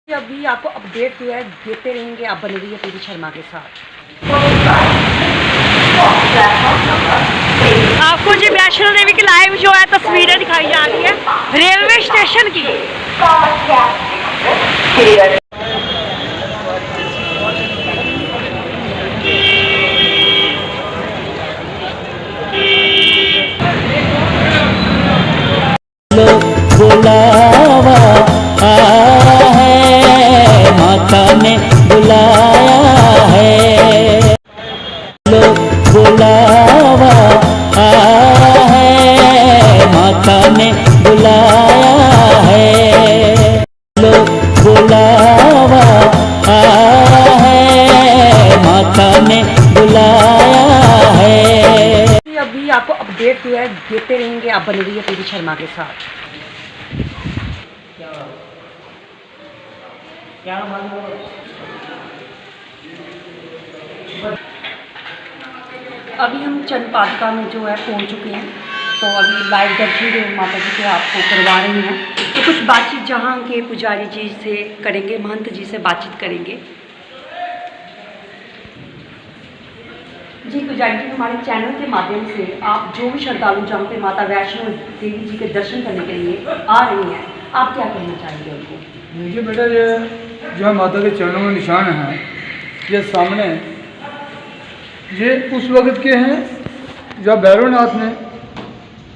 अभी आपको अपडेट जो है देते रहेंगे, आप बने रहिए पीटी शर्मा के साथ। आपको जी वैष्णो देवी की लाइव जो है तस्वीरें दिखाई जा रही है रेलवे स्टेशन की। बुलावा आया है, माता ने बुलाया है। लोग बुलावा आया है, माता ने बुलाया है। लोग बुलावा आया है, माता ने बुलाया है। अभी आपको अपडेट जो है देते रहेंगे, आप बने रहिए पीटी शर्मा के साथ। क्या अभी हम चंद पादुका में जो है पहुंच चुके हैं, तो अभी लाइव दर्शन जो माता जी के आपको करवा रहे हैं। तो कुछ बातचीत जहां के पुजारी जी से करेंगे, महंत जी से बातचीत करेंगे। जी पुजारी जी, हमारे चैनल के माध्यम से आप जो भी श्रद्धालु जहाँ पे माता वैष्णो देवी जी के दर्शन करने के लिए आ रहे हैं, आप क्या कहना चाहेंगे उनको? देखिए बेटा, ये जो है माता के चरणों में निशान हैं, ये सामने ये उस वक्त के हैं जब भैरवनाथ ने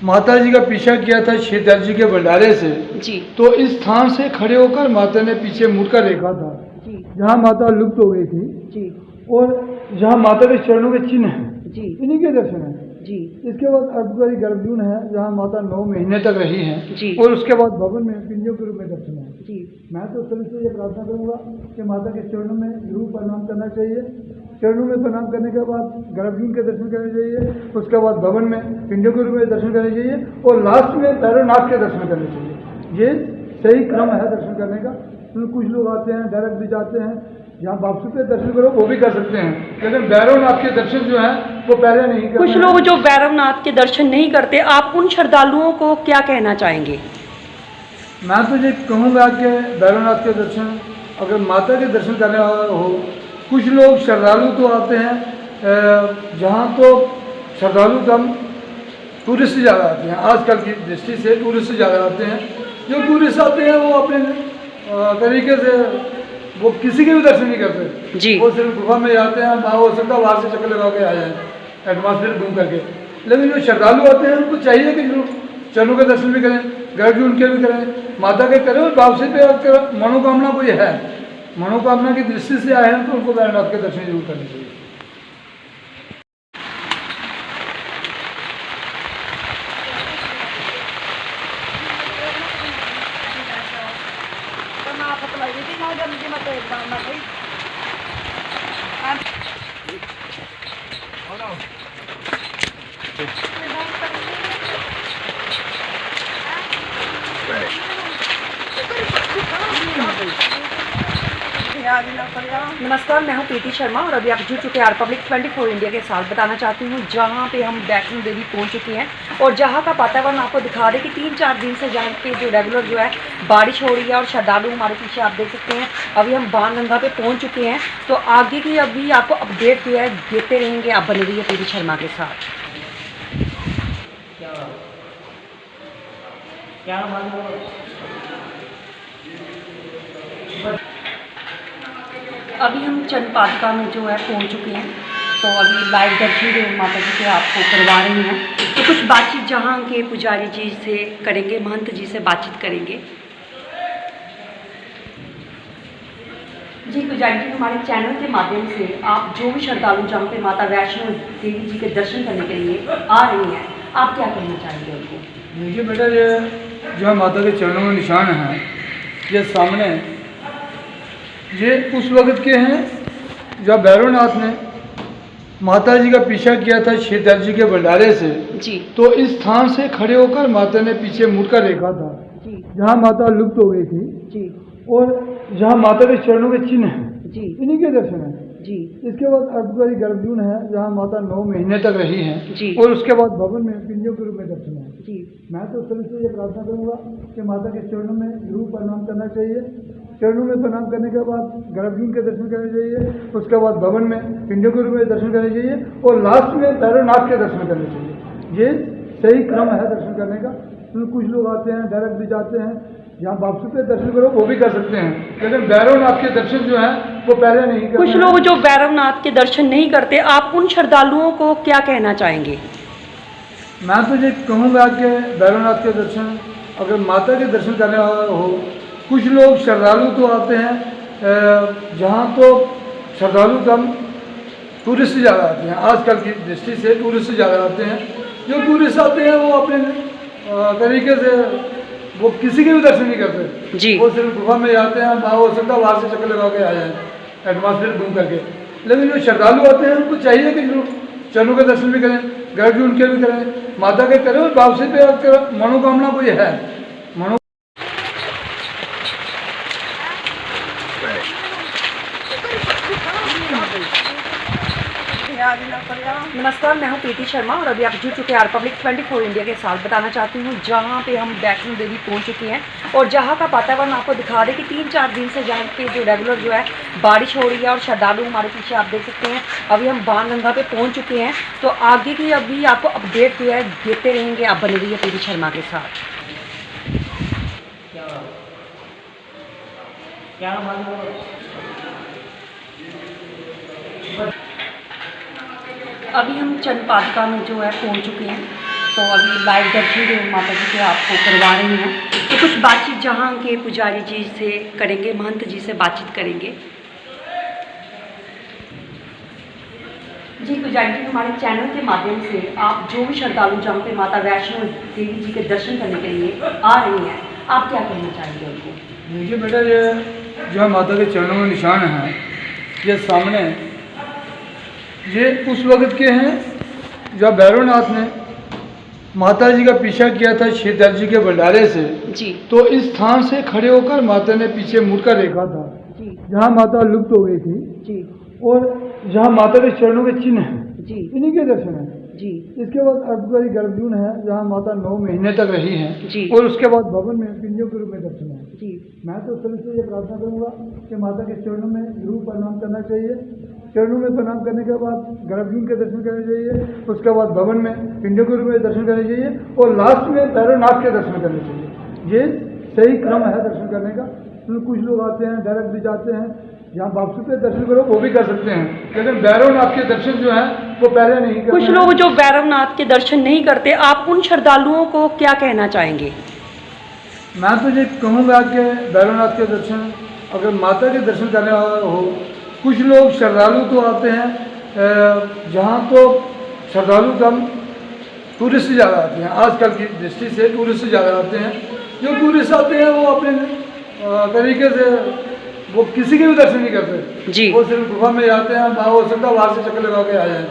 माता जी का पीछा किया था शीतल जी के भंडारे से। जी। तो इस स्थान से खड़े होकर माता ने पीछे मुड़कर देखा था, जी। जहाँ माता लुप्त हो गई थी। जी। और जहाँ माता के चरणों के चिन्ह हैं, जी। इन्हीं के दर्शन हैं। जी। इसके बाद अर्धद्वारी गर्भजून है, जहाँ माता 9 महीने तक रही हैं। जी। और उसके बाद भवन में पिंडियों के रूप में दर्शन है। जी। मैं तो सभी से ये प्रार्थना करूंगा कि माता के चरणों में जरूर प्रणाम करना चाहिए। चरणों में प्रणाम करने के बाद गर्भजून के दर्शन करने चाहिए, उसके बाद भवन में पिंडियों के रूप में दर्शन करने चाहिए, और लास्ट में भैरवनाथ के दर्शन करने चाहिए। ये सही क्रम है दर्शन करने का। तो कुछ लोग आते हैं डायरेक्ट भी जाते हैं, जहाँ वापसी पे दर्शन करो वो भी कर सकते हैं, लेकिन भैरवनाथ के दर्शन जो हैं वो पहले नहीं करते। कुछ लोग जो भैरवनाथ के दर्शन नहीं करते, आप उन श्रद्धालुओं को क्या कहना चाहेंगे? मैं तो ये कहूँगा कि भैरवनाथ के दर्शन अगर माता के दर्शन करने वाला हो, कुछ लोग श्रद्धालु तो आते हैं, जहाँ तो श्रद्धालु कम टूरिस्ट ज़्यादा आते हैं। आजकल की दृष्टि से टूरिस्ट ज़्यादा आते हैं। जो टूरिस्ट आते हैं वो अपने तरीके से वो किसी के भी दर्शन नहीं करते जी। वो सिर्फ गुफा में जाते हैं, हो सकता है बाहर से चक्कर लगा के आ जाए एटमॉस्फेयर घूम करके। लेकिन जो श्रद्धालु आते हैं उनको चाहिए कि जो चरणों के दर्शन भी करें, गर्भजून के भी करें, माता के करें, और वापसी पे अगर मनोकामना कोई है, मनोकामना की दृष्टि से आए हैं, तो उनको भैरवनाथ के दर्शन जरूर करने चाहिए। नमस्कार, मैं हूं पीटी शर्मा और अभी आप जुड़ चुके हैं रिपब्लिक 24 इंडिया के साथ। बताना चाहती हूं जहां पे हम वैष्णो देवी पहुंच चुके हैं, और जहां का वातावरण आपको दिखा रहे कि 3-4 दिन से जहां पे जो रेगुलर जो है बारिश हो रही है, और श्रद्धालु हमारे पीछे आप देख सकते हैं। अभी हम बाणगंगा पे पहुँच चुके हैं, तो आगे की अभी आपको अपडेट जो है देते रहेंगे, आप बने रहिए पीटी शर्मा के साथ। अभी हम चंद पादुका में जो है पहुंच चुके हैं, तो अभी लाइव दर्शन जो माता जी के आपको करवा रहे हैं। तो कुछ बातचीत जहां के पुजारी जी से करेंगे, महंत जी से बातचीत करेंगे। जी पुजारी जी, हमारे चैनल के माध्यम से आप जो भी श्रद्धालु जहाँ पे माता वैष्णो देवी जी के दर्शन करने के लिए आ रहे हैं, आप क्या कहना चाहेंगे उनको? देखिए बेटा, ये जो है माता के चरणों में निशान हैं, ये सामने ये उस वक्त के हैं जब भैरवनाथ ने माता जी का पीछा किया था शीतल जी के भंडारे से। जी। तो इस स्थान से खड़े होकर माता ने पीछे मुड़कर देखा था, जी। जहाँ माता लुप्त हो गई थी। जी। और जहाँ माता के चरणों के चिन्ह हैं, जी। इन्हीं के दर्शन हैं। जी। इसके बाद अर्धद्वारी गर्भजून है, जहाँ माता 9 महीने तक रही हैं। जी। और उसके बाद भवन में पिंडियों के रूप में दर्शन है। जी। मैं तो सभी से ये प्रार्थना करूंगा कि माता के चरणों में जरूर प्रणाम करना चाहिए। चरणों में प्रणाम करने के बाद गर्भजून के दर्शन करने चाहिए, उसके बाद भवन में पिंडों के रूप में दर्शन करने चाहिए और लास्ट में भैरवनाथ के दर्शन करने चाहिए। ये सही क्रम है दर्शन करने का। तो कुछ लोग आते हैं डायरेक्ट भी जाते हैं, जहाँ वापसी पे दर्शन करो वो भी कर सकते हैं, लेकिन भैरवनाथ के दर्शन जो हैं वो पहले नहीं करते। कुछ लोग जो भैरवनाथ के दर्शन नहीं करते, आप उन श्रद्धालुओं को क्या कहना चाहेंगे? मैं तो ये कहूँगा कि भैरवनाथ के दर्शन अगर माता के दर्शन करने वाला हो, कुछ लोग श्रद्धालु तो आते हैं जहाँ तो श्रद्धालु कम टूरिस्ट ज़्यादा आते हैं, आजकल की दृष्टि से टूरिस्ट ज़्यादा आते हैं। जो टूरिस्ट आते हैं वो अपने तरीके से वो किसी के भी दर्शन नहीं करते जी। वो सिर्फ गुफा में जाते हैं, हो सकता है बाहर से चक्कर लगा के आ जाए एटमॉस्फेयर घूम करके। लेकिन जो श्रद्धालु आते हैं उनको चाहिए कि जो चरणों के दर्शन भी करें, गर्भजून के भी करें, माता के करें और वापसी पे आपके मनोकामना कोई है मनो नमस्कार, मैं हूं प्रीति शर्मा और अभी आप जुड़ चुके हैं रिपब्लिक 24 इंडिया के साथ। बताना चाहती हूं जहां पे हम वैष्णो देवी पहुंच चुके हैं और जहां का वातावरण आपको दिखा दे कि 3-4 दिन से जहाँ पे जो रेगुलर जो है बारिश हो रही है और श्रद्धालु हमारे पीछे आप देख सकते हैं। अभी हम बाणगंगा पे पहुँच चुके हैं, तो आगे की अभी आपको अपडेट जो है देते रहेंगे। आप बने रहिए प्रीति शर्मा के साथ। अभी हम चंद्रपादुका में जो है पहुंच चुके हैं, तो अभी लाइव दर्शन जो माता जी के आपको करवा रही हैं। तो कुछ बातचीत जहाँ के पुजारी जी से करेंगे, महंत जी से बातचीत करेंगे। जी पुजारी जी, हमारे चैनल के माध्यम से आप जो भी श्रद्धालु जहाँ पे माता वैष्णो देवी जी के दर्शन करने के लिए आ रही हैं, आप क्या कहना चाहेंगे उनको? देखिए बेटा, ये जो माता के चरणों में निशान हैं, ये सामने ये उस वक्त के हैं जब भैरवनाथ ने माता जी का पीछा किया था शीतल जी के भंडारे से जी। तो इस स्थान से खड़े होकर माता ने पीछे मुड़कर देखा था जी। जहाँ माता लुप्त हो गई थी जी। और जहाँ माता के चरणों के चिन्ह हैं जी। इन्हीं के दर्शन हैं जी। इसके बाद अर्धकारी गर्भजून है जहाँ माता 9 महीने तक रही हैं जी। और उसके बाद भवन में पिंडियों के रूप में दर्शन है जी। मैं तो सभी से ये प्रार्थना करूँगा कि माता के चरणों में जरूर प्रणाम करना चाहिए। चरणों में प्रणाम करने के बाद गर्भजून के दर्शन करने चाहिए, उसके बाद भवन में पिंडियों के रूप में दर्शन करने चाहिए और लास्ट में भैरवनाथ के दर्शन करने चाहिए। ये सही क्रम है दर्शन करने का। तो कुछ लोग आते हैं डायरेक्ट भी जाते हैं, जहाँ वापसी पे दर्शन करो वो भी कर सकते हैं, लेकिन भैरवनाथ के दर्शन जो हैं वो पहले नहीं करते। कुछ लोग जो भैरवनाथ के दर्शन नहीं करते, आप उन श्रद्धालुओं को क्या कहना चाहेंगे? मैं तो ये कहूँगा कि भैरवनाथ के दर्शन अगर माता के दर्शन करने वाला हो, कुछ लोग श्रद्धालु तो आते हैं जहाँ तो श्रद्धालु कम टूरिस्ट ज़्यादा आते हैं, आजकल की दृष्टि से टूरिस्ट ज़्यादा आते हैं। जो टूरिस्ट आते हैं वो अपने तरीके से वो किसी के भी दर्शन नहीं करते जी। वो सिर्फ गुफा में जाते हैं, हो सकता है बाहर से चक्कर लगा के आ जाए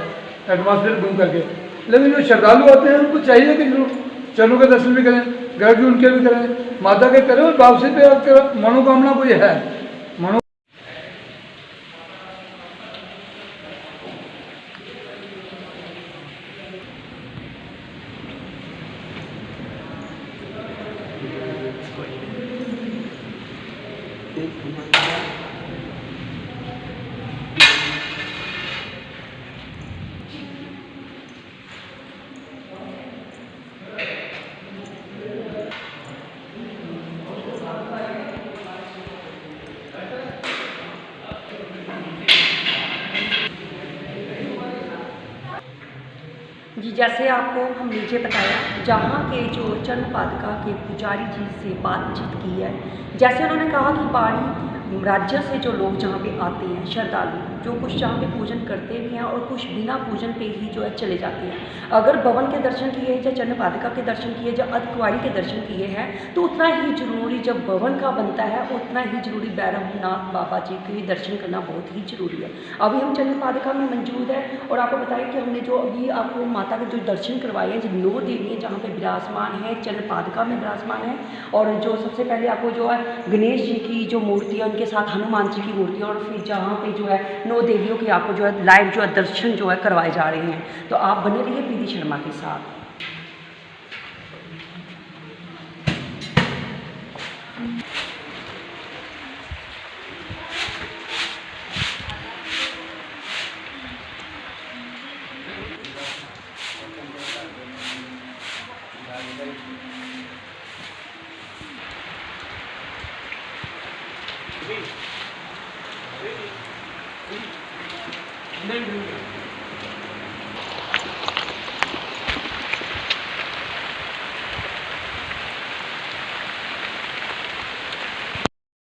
एटमॉस्फेयर घूम करके। लेकिन जो श्रद्धालु आते हैं उनको चाहिए कि जो चरणों के दर्शन भी करें, गर्भजून के भी करें, माता के करें और वापसी पे आपके मनोकामना कोई है मनो जी, जैसे आपको हम नीचे बताया, जहाँ के जो चंद्रपादुका के पुजारी जी से बातचीत की है, जैसे उन्होंने कहा कि पहाड़ी राज्य से जो लोग जहाँ पे आते हैं श्रद्धालु, जो कुछ जहाँ पे पूजन करते भी हैं और कुछ बिना पूजन पे ही जो है चले जाते हैं। अगर भवन के दर्शन किए या चंद्रपादुका के दर्शन किए या अर्धकुंवारी के दर्शन किए हैं, तो उतना ही जरूरी जब भवन का बनता है उतना ही जरूरी भैरवनाथ बाबा जी के दर्शन करना बहुत ही जरूरी है। अभी हम चंद्रपादुका में मौजूद है और आपको बताएं कि हमने जो अभी आपको माता के जो दर्शन करवाए हैं, जो 9 देवी जहाँ पे विराजमान है, चंद्रपादुका में विराजमान है। और जो सबसे पहले आपको जो है गणेश जी की जो मूर्ति है, उनके साथ हनुमान जी की मूर्ति, और फिर जहाँ पे जो है 9 देवियों के आपको जो है लाइव जो है दर्शन जो है करवाए जा रहे हैं। तो आप बने रहिए प्रीति शर्मा के साथ। नहीं